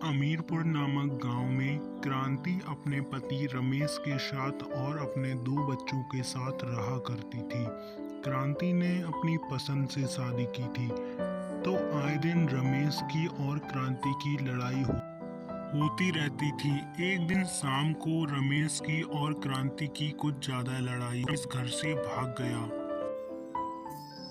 अमीरपुर नामक गांव में क्रांति अपने पति रमेश के साथ और अपने 2 बच्चों के साथ रहा करती थी। क्रांति ने अपनी पसंद से शादी की थी, तो आए दिन रमेश की और क्रांति की लड़ाई होती रहती थी। एक दिन शाम को रमेश की और क्रांति की कुछ ज्यादा लड़ाई, इस घर से भाग गया।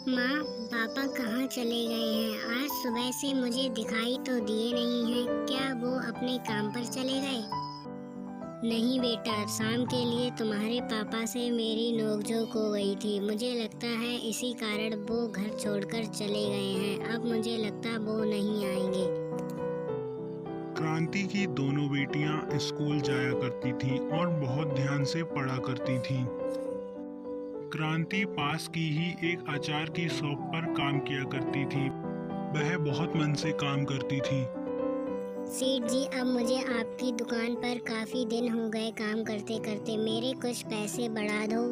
माँ, पापा कहाँ चले गए हैं? आज सुबह से मुझे दिखाई तो दिए नहीं हैं। क्या वो अपने काम पर चले गए? नहीं बेटा, शाम के लिए तुम्हारे पापा से मेरी नोकझोंक हो गई थी। मुझे लगता है इसी कारण वो घर छोड़कर चले गए हैं। अब मुझे लगता वो नहीं आएंगे। क्रांति की दोनों बेटियां स्कूल जाया करती थीं और बहुत ध्यान से पढ़ा करती थीं। क्रांति पास की ही एक अचार की शॉप पर काम किया करती थी। वह बहुत मन से काम करती थी। सेठ जी, अब मुझे आपकी दुकान पर काफी दिन हो गए काम करते करते। मेरे कुछ पैसे बढ़ा दो।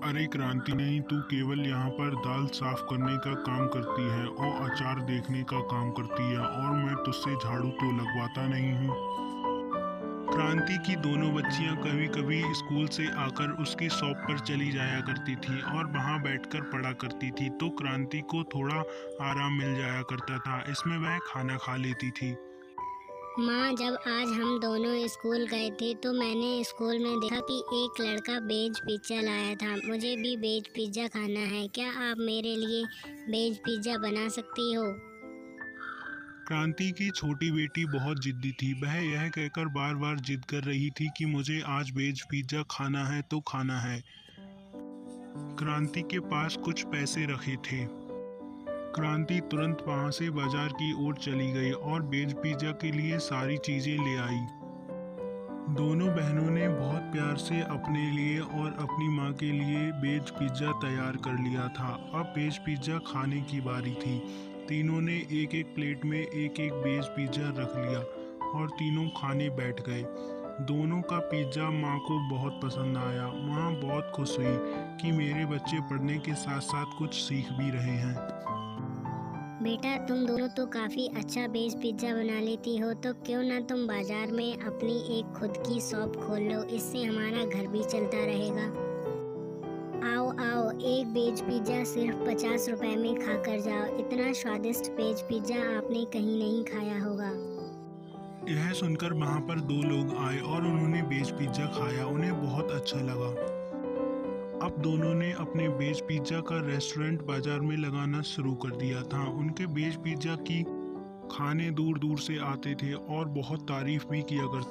अरे क्रांति, नहीं, तू केवल यहाँ पर दाल साफ करने का काम करती है और अचार देखने का काम करती है, और मैं तुझसे झाड़ू तो लगवाता नहीं हूँ। क्रांति की दोनों बच्चियां कभी कभी स्कूल से आकर उसकी शॉप पर चली जाया करती थी और वहां बैठकर पढ़ा करती थी, तो क्रांति को थोड़ा आराम मिल जाया करता था। इसमें वह खाना खा लेती थी। माँ, जब आज हम दोनों स्कूल गए थे तो मैंने स्कूल में देखा कि एक लड़का वेज पिज्ज़ा लाया था। मुझे भी वेज पिज्ज़ा खाना है। क्या आप मेरे लिए वेज पिज्ज़ा बना सकती हो? क्रांति की छोटी बेटी बहुत जिद्दी थी। वह यह कहकर बार बार जिद कर रही थी कि मुझे आज वेज पिज्ज़ा खाना है तो खाना है। क्रांति के पास कुछ पैसे रखे थे। क्रांति तुरंत वहां से बाजार की ओर चली गई और वेज पिज्ज़ा के लिए सारी चीजें ले आई। दोनों बहनों ने बहुत प्यार से अपने लिए और अपनी माँ के लिए वेज पिज्ज़ा तैयार कर लिया था। अब वेज पिज्ज़ा खाने की बारी थी। तीनों ने एक एक प्लेट में एक एक वेज पिज्ज़ा रख लिया और तीनों खाने बैठ गए। दोनों का पिज्ज़ा माँ को बहुत पसंद आया। माँ बहुत खुश हुई कि मेरे बच्चे पढ़ने के साथ साथ कुछ सीख भी रहे हैं। बेटा, तुम दोनों तो काफ़ी अच्छा वेज पिज्ज़ा बना लेती हो, तो क्यों ना तुम बाजार में अपनी एक खुद की शॉप खोल लो। इससे हमारा घर भी चलता रहेगा। आओ आओ, एक वेज पिज्ज़ा सिर्फ 50 रुपए में खा कर जाओ। इतना स्वादिष्ट वेज पिज्ज़ा आपने कहीं नहीं खाया होगा। यह सुनकर वहां पर 2 लोग आए और उन्होंने वेज पिज्ज़ा खाया। उन्हें बहुत अच्छा लगा। अब दोनों ने अपने वेज पिज्ज़ा का रेस्टोरेंट बाजार में लगाना शुरू कर दिया था। उनके वेज पिज्ज़ा की खाने दूर दूर से आते थे और बहुत तारीफ भी किया करते